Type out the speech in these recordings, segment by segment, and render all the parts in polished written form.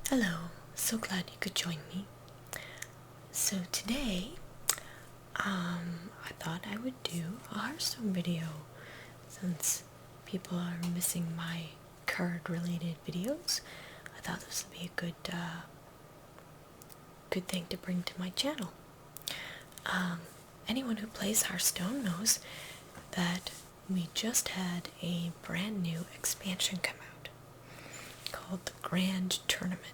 Hello, so glad you could join me. So today, I thought I would do a Hearthstone video since people are missing my card-related videos. I thought this would be a good thing to bring to my channel. Anyone who plays Hearthstone knows that we just had a brand new expansion come out called the Grand Tournament.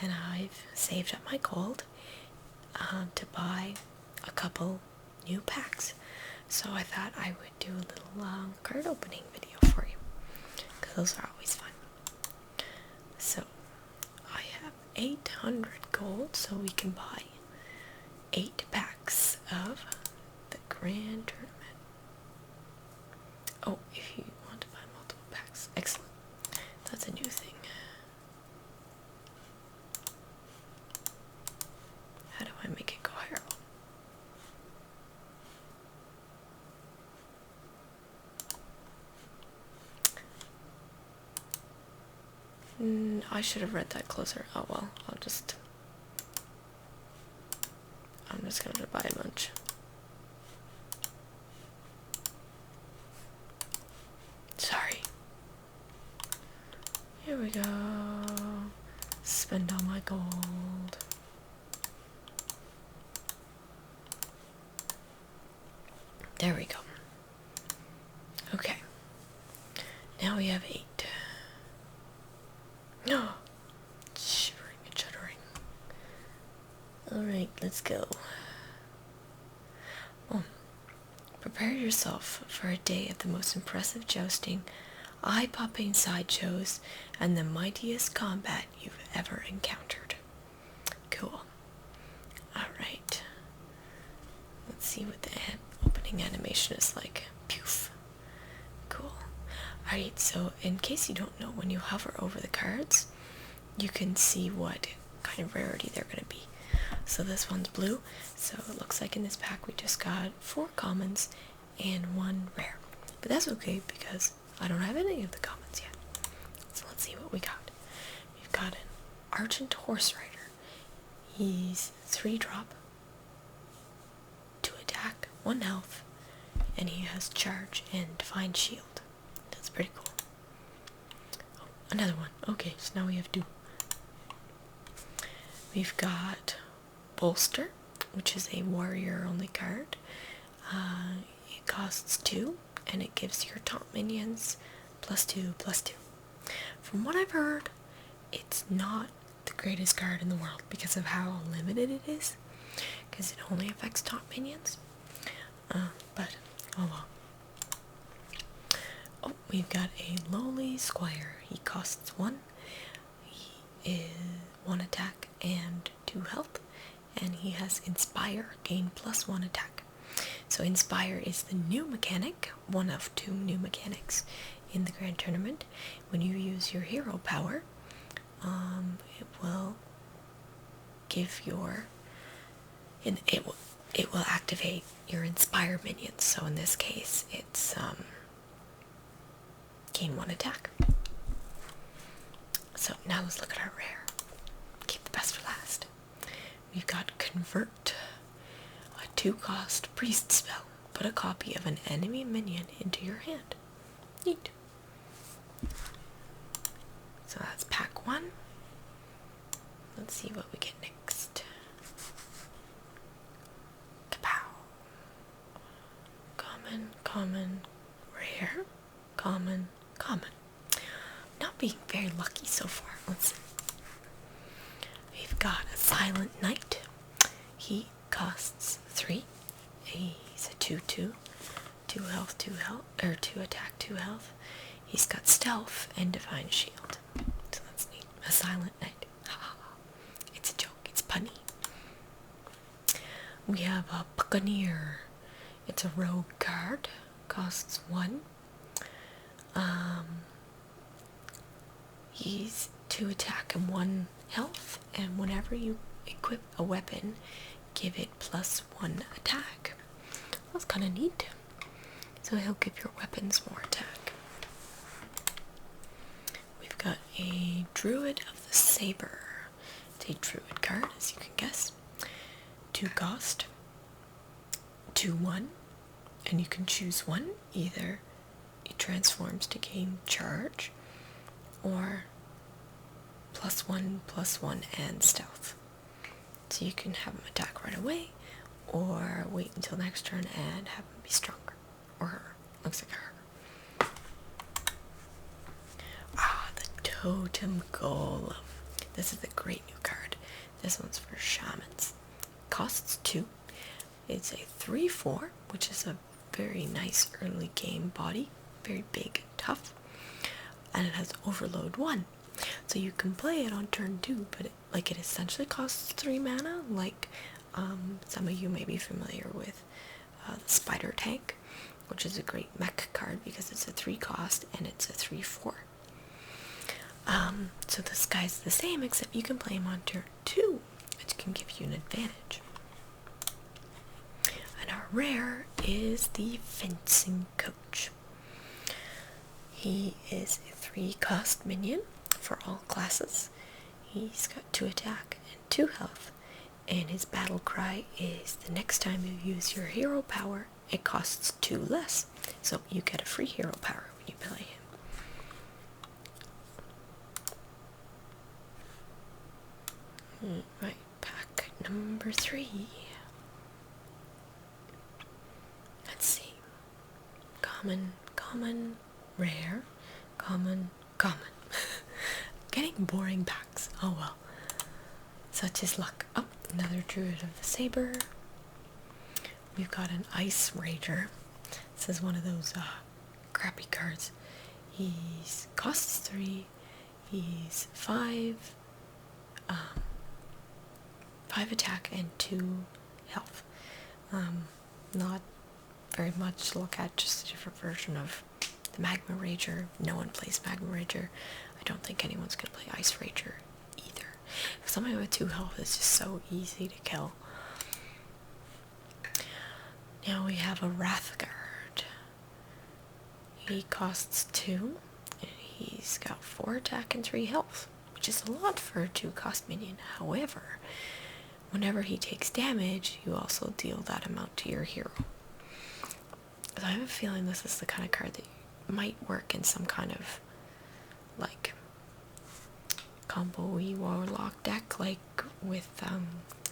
And I've saved up my gold to buy a couple new packs. So I thought I would do a little card opening video for you, because those are always fun. So I have 800 gold, so we can buy 8 packs of the Grand Tournament. Oh, if you want to buy multiple packs, excellent. That's a new thing. How do I make it go higher? I should have read that closer. Oh well, I'm just gonna buy a bunch. Sorry. Here we go. Spend all my gold. There we go. Okay. Now we have 8. No. Shivering and shuddering. Alright, let's go. Well, prepare yourself for a day of the most impressive jousting, eye-popping sideshows, and the mightiest combat you've ever encountered. Cool. Alright. Let's see what the opening animation is like. Poof. Cool. Alright, so in case you don't know, when you hover over the cards, you can see what kind of rarity they're going to be. So this one's blue, so it looks like in this pack we just got 4 commons and 1 rare. But that's okay because I don't have any of the commons yet. So let's see what we got. We've got an Argent Horse Rider. He's 3-drop, 2 attack, 1 health, and he has charge and divine shield. That's pretty cool. Oh, another one. Okay, so now we have 2. We've got Bolster, which is a warrior only card. It costs 2, and it gives your top minions +2/+2. From what I've heard, it's not the greatest card in the world because of how limited it is, because it only affects top minions. But oh well. Oh, we've got a lowly squire. He costs 1. He is 1 attack and 2 health, and he has Inspire, gain +1 attack. So Inspire is the new mechanic, one of 2 new mechanics in the Grand Tournament. When you use your hero power, it will give your it will activate your Inspire minions. So in this case, it's gain 1 attack. So now let's look at our rare. Keep the best for last. We've got Convert, a 2-cost priest spell. Put a copy of an enemy minion into your hand. Neat. So that's pack 1. Let's see what we get next. Kapow. Common, rare, common. Not being very lucky so far. Let's see. We've got a Silent Knight. He costs 3. He's a 2/2. 2 health, 2 attack, 2 health. He's got stealth and divine shield. So that's neat. A Silent Knight. It's a joke. It's punny. We have a Buccaneer. It's a rogue card. Costs 1. He's 2 attack and 1 health, and whenever you equip a weapon, give it +1 attack. That's kind of neat. So he'll give your weapons more attack. We've got a Druid of the Saber. It's a Druid card, as you can guess. 2 cost, 2/1, and you can choose one. Either it transforms to gain charge, or +1/+1 and stealth. So you can have him attack right away, or wait until next turn and have him be stronger. Or her. Looks like her. The Totem Golem. This is a great new card. This one's for shamans. Costs 2. It's a 3/4, which is a very nice early game body. Very big and tough. And it has Overload 1. So you can play it on turn 2, but it essentially costs 3 mana, like some of you may be familiar with the Spider Tank, which is a great mech card because it's a 3 cost and it's a 3/4. So this guy's the same, except you can play him on turn 2, which can give you an advantage. And our rare is the Fencing Coach. He is a 3 cost minion for all classes. He's got 2 attack and 2 health, and his battle cry is the next time you use your hero power, it costs 2 less. So you get a free hero power when you play him. Right, pack number 3. Let's see. Common, rare, common. Getting boring packs. Oh well. Such is luck. Oh, another Druid of the Saber. We've got an Ice Rager. This is one of those crappy cards. He's costs 3. He's 5 attack and 2 health. Not very much to look at, just a different version of the Magma Rager. No one plays Magma Rager. I don't think anyone's gonna play Ice Rager either. Somebody with 2 health is just so easy to kill. Now we have a Wrathguard. He costs 2, and he's got 4 attack and 3 health, which is a lot for a 2 cost minion. However, whenever he takes damage, you also deal that amount to your hero. So I have a feeling this is the kind of card that might work in some kind of like combo-y warlock deck, like with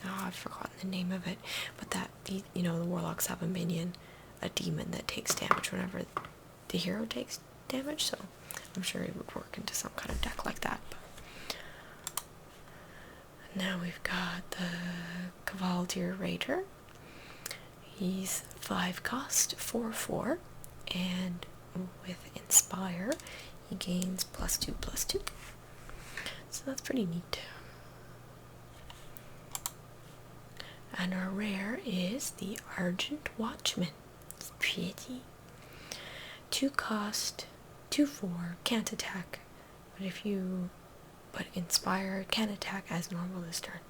I've forgotten the name of it, but that, the warlocks have a minion, a demon that takes damage whenever the hero takes damage, so I'm sure it would work into some kind of deck like that. Now we've got the Cavalier Raider. He's 5 cost, 4/4, and with Inspire, he gains +2/+2. So that's pretty neat. And our rare is the Argent Watchman. It's pretty. 2 cost, 2/4, can't attack, but Inspire can attack as normal this turn.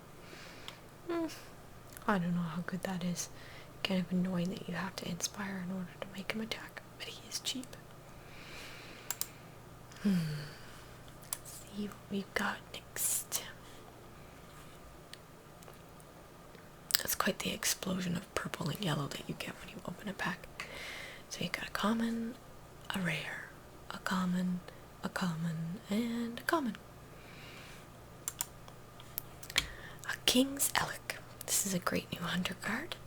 I don't know how good that is. Kind of annoying that you have to Inspire in order to make him attack, but he is cheap. Let's see what we've got next. That's quite the explosion of purple and yellow that you get when you open a pack. So you got a common, a rare, a common, and a common. A King's Elec. This is a great new hunter card.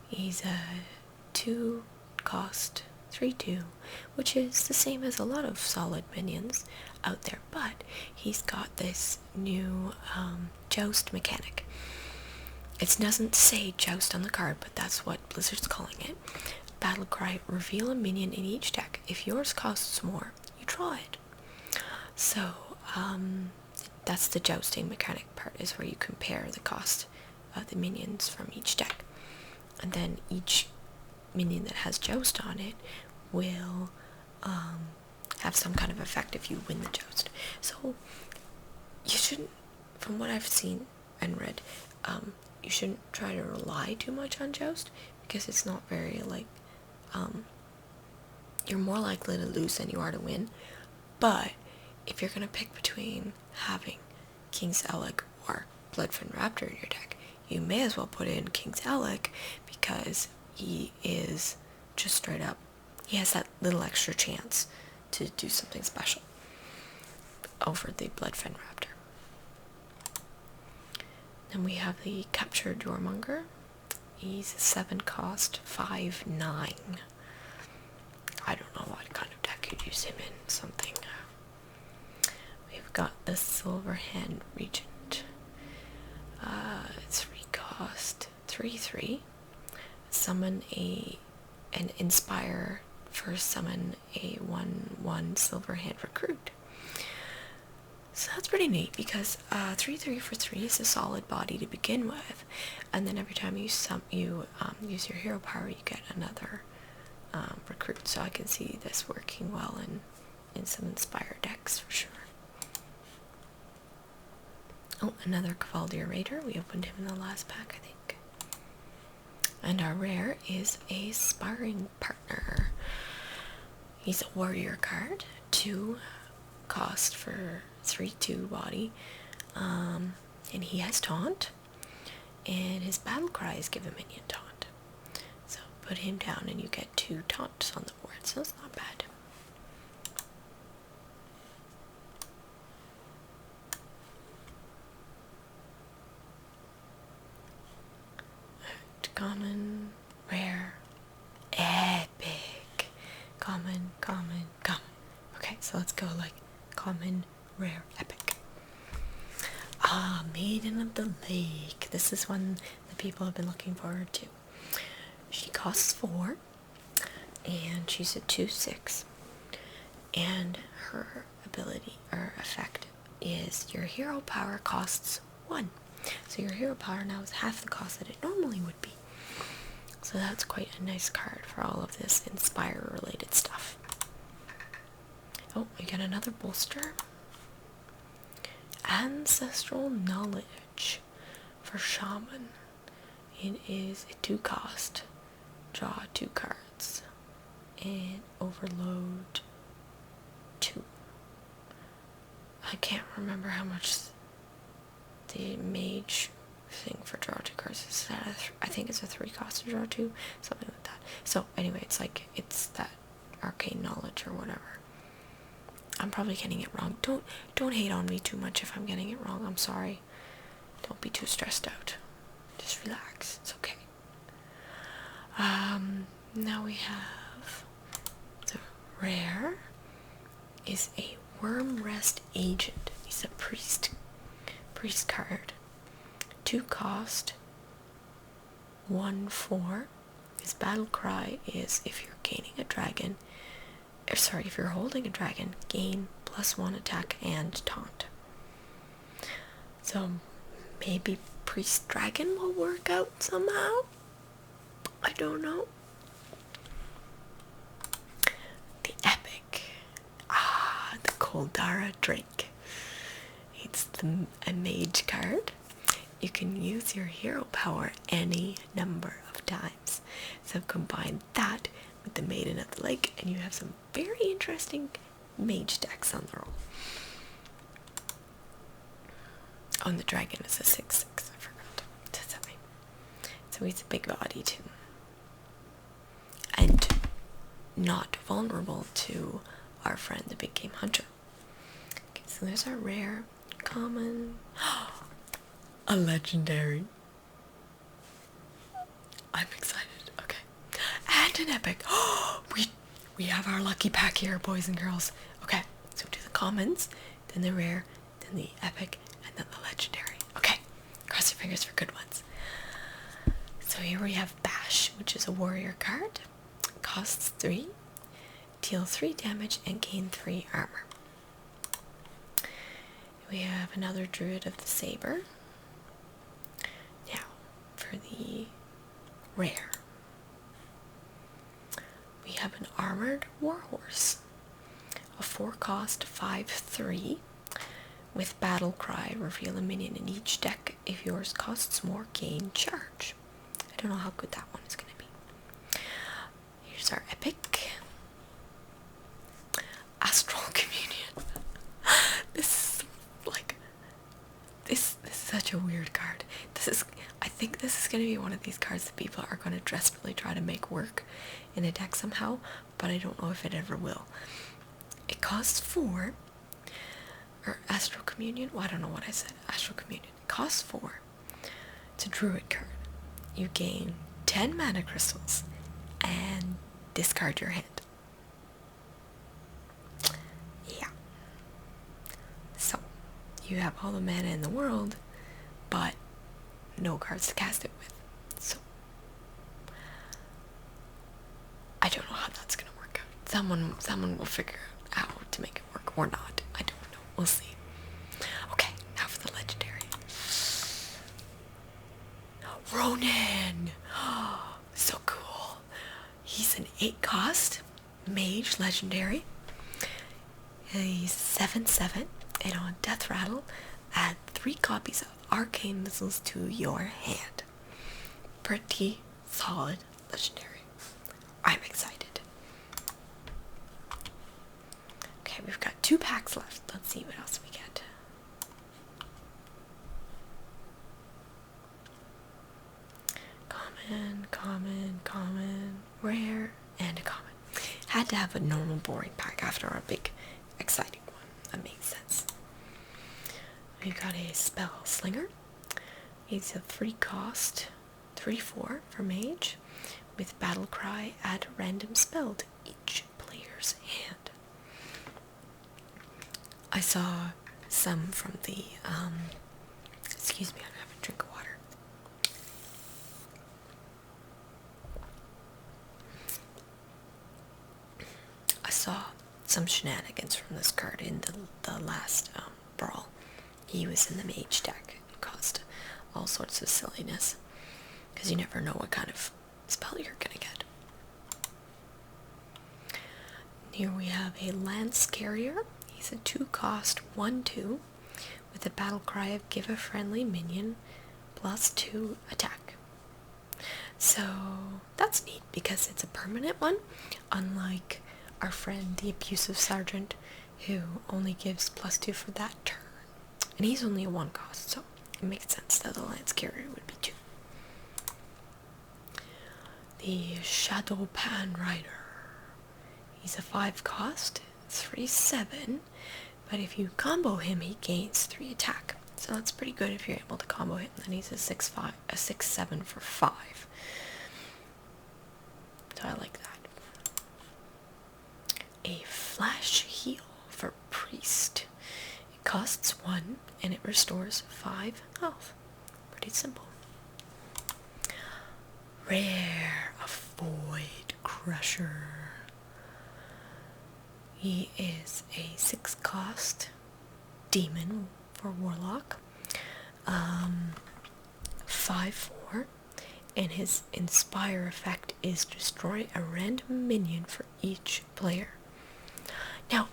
He's a 2 cost, 3/2, which is the same as a lot of solid minions out there, but he's got this new joust mechanic. It doesn't say joust on the card, but that's what Blizzard's calling it. Battle cry, reveal a minion in each deck. If yours costs more, you draw it. So that's the jousting mechanic part, is where you compare the cost of the minions from each deck. And then each minion that has joust on it will have some kind of effect if you win the joust. So you shouldn't, from what I've seen and read, you shouldn't try to rely too much on joust, because it's not very, you're more likely to lose than you are to win, but if you're going to pick between having King's Alec or Bloodfin Raptor in your deck, you may as well put in King's Alec, because he is just straight up, he has that little extra chance to do something special over the Bloodfin Raptor. Then we have the Captured Warmonger. He's a 7 cost, 5/9. I don't know what kind of deck you'd use him in. Something. We've got the Silverhand Regent. 3 cost, 3/3. Summon an Inspire for summon a 1/1 Silverhand Recruit. So that's pretty neat, because 3/3 for 3 is a solid body to begin with, and then every time you use your hero power, you get another recruit. So I can see this working well in some Inspire decks for sure. Oh, another Cavaldier Raider. We opened him in the last pack, I think. And our rare is a Sparring Partner. He's a warrior card, 2 cost for 3/2 body, and he has taunt, and his battle cries give a minion taunt. So put him down and you get 2 taunts on the board, so it's not bad. Common, rare, epic. Common. Okay, so let's go like common, rare, epic. Maiden of the Lake. This is one that people have been looking forward to. She costs 4, and she's a 2/6, and her ability or effect is your hero power costs 1. So your hero power now is half the cost that it normally would be. So that's quite a nice card for all of this Inspire related stuff. Oh, we got another bolster. Ancestral Knowledge for Shaman. It is a 2 cost. Draw 2 cards. And overload 2. I can't remember how much the mage thing for draw 2 cards is. I think it's a 3 cost to draw 2, something like that. So anyway, it's that arcane knowledge or whatever. I'm probably getting it wrong. Don't hate on me too much if I'm getting it wrong. I'm sorry. Don't be too stressed out. Just relax. It's okay. Now we have the rare is a Wormrest Agent. He's a priest card. 2 cost, 1/4. His battle cry is if you're holding a dragon, gain +1 attack and taunt. So maybe Priest Dragon will work out somehow. I don't know. The epic. The Koldara Drake. It's a mage card. You can use your hero power any number of times. So combine that with the Maiden of the Lake, and you have some very interesting mage decks on the roll. Oh, and the dragon is a 6/6. I forgot to say. So he's a big body too. And not vulnerable to our friend the Big Game Hunter. Okay, so there's our rare, common, a legendary. I'm excited. Okay. And an epic. We have our lucky pack here, boys and girls. Okay, so do the commons, then the rare, then the epic, and then the legendary. Okay, cross your fingers for good ones. So here we have Bash, which is a warrior card. Costs 3, deal 3 damage, and gain 3 armor. We have another Druid of the Saber. Now, for the rare, we have an Armored Warhorse, a 4 cost, 5/3, with Battle Cry. Reveal a minion in each deck. If yours costs more, gain charge. I don't know how good that one is going to be. Here's our epic. Astral Communion. This is such a weird card. I think this is going to be one of these cards that people are going to desperately try to make work in a deck somehow, but I don't know if it ever will. It costs 4, or Astral Communion? Well, I don't know what I said. Astral Communion. It costs 4. It's a druid card. You gain 10 mana crystals and discard your hand. Yeah. So, you have all the mana in the world, but no cards to cast it with. So, I don't know how that's gonna work out. Someone will figure out how to make it work or not. I don't know. We'll see. Okay, now for the legendary. Ronan! So cool. He's an 8 cost mage legendary. He's 7/7, and on Death Rattle, add 3 copies of arcane missiles to your hand. Pretty solid legendary. I'm excited. Okay, we've got 2 packs left. Let's see what else we get. Common, rare, and a common. Had to have a normal boring pack after a big exciting one. That makes sense. We've got a Spell Slinger. It's a 3 cost, 3/4 for mage. With Battle Cry, add a random spell to each player's hand. I saw some from the, excuse me, I'm having a drink of water. I saw some shenanigans from this card in the last brawl. He was in the mage deck and caused all sorts of silliness, because you never know what kind of spell you're gonna get. Here we have a Lance Carrier. He's a 2 cost 1/2 with a battle cry of give a friendly minion +2 attack. So that's neat because it's a permanent one, unlike our friend the Abusive Sergeant, who only gives +2 for that turn. And he's only a 1 cost, so it makes sense that the Lance Carrier would be 2. The Shadow Pan Rider. He's a 5 cost, 3/7, but if you combo him, he gains 3 attack. So that's pretty good if you're able to combo him. Then he's a 6/7 for 5. So I like that. A Flash Heal for Priest. It costs 1 and it restores 5 health. Pretty simple. Rare, a Void Crusher. He is a 6 cost demon for Warlock. 5/4, and his Inspire effect is destroy a random minion for each player. Now,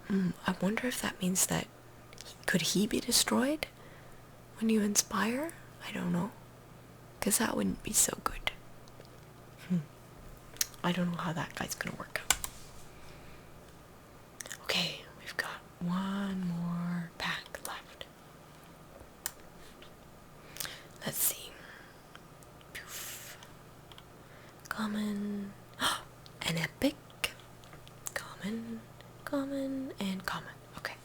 I wonder if that means that could he be destroyed when you inspire? I don't know, because that wouldn't be so good. I don't know how that guy's gonna work out. Okay, we've got 1 more pack left. Let's see. Poof. Common. An epic. Common, and common. Okay.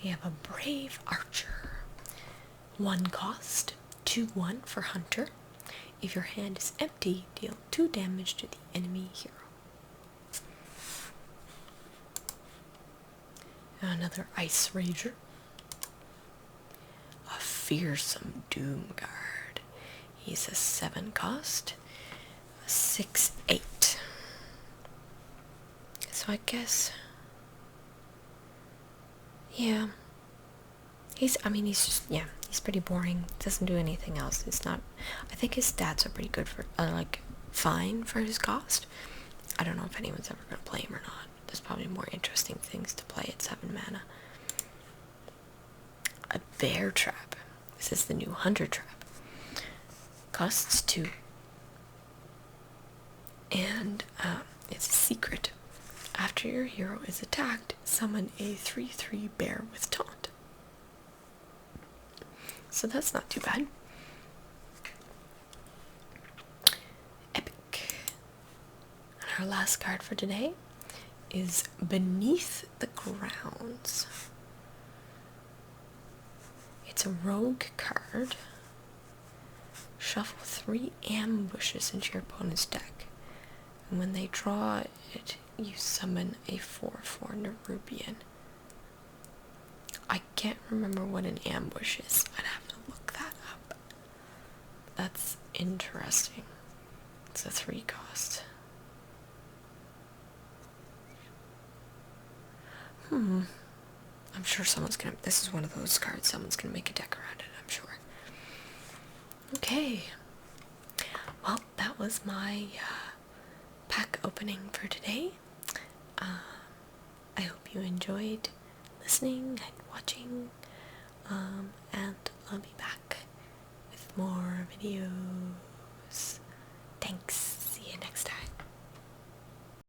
We have a Brave Archer. 1 cost, 2/1 for Hunter. If your hand is empty, deal 2 damage to the enemy hero. Another Ice Rager. A Fearsome Doomguard. He's a 7 cost, 6/8. So I guess, yeah. He's pretty boring. Doesn't do anything else. It's not, I think his stats are pretty good for, fine for his cost. I don't know if anyone's ever going to play him or not. There's probably more interesting things to play at 7 mana. A Bear Trap. This is the new Hunter Trap. Costs 2. And it's a secret. After your hero is attacked, summon a 3/3 bear with taunt. So that's not too bad. Epic. And our last card for today is Beneath the Grounds. It's a rogue card. Shuffle 3 ambushes into your opponent's deck. And when they draw it, you summon a 4/4 Nerubian. I can't remember what an ambush is. I'd have to look that up. That's interesting. It's a 3 cost. I'm sure someone's gonna, this is one of those cards, someone's gonna make a deck around it, I'm sure. Okay. Well, that was my pack opening for today. I hope you enjoyed listening and watching. And I'll be back with more videos.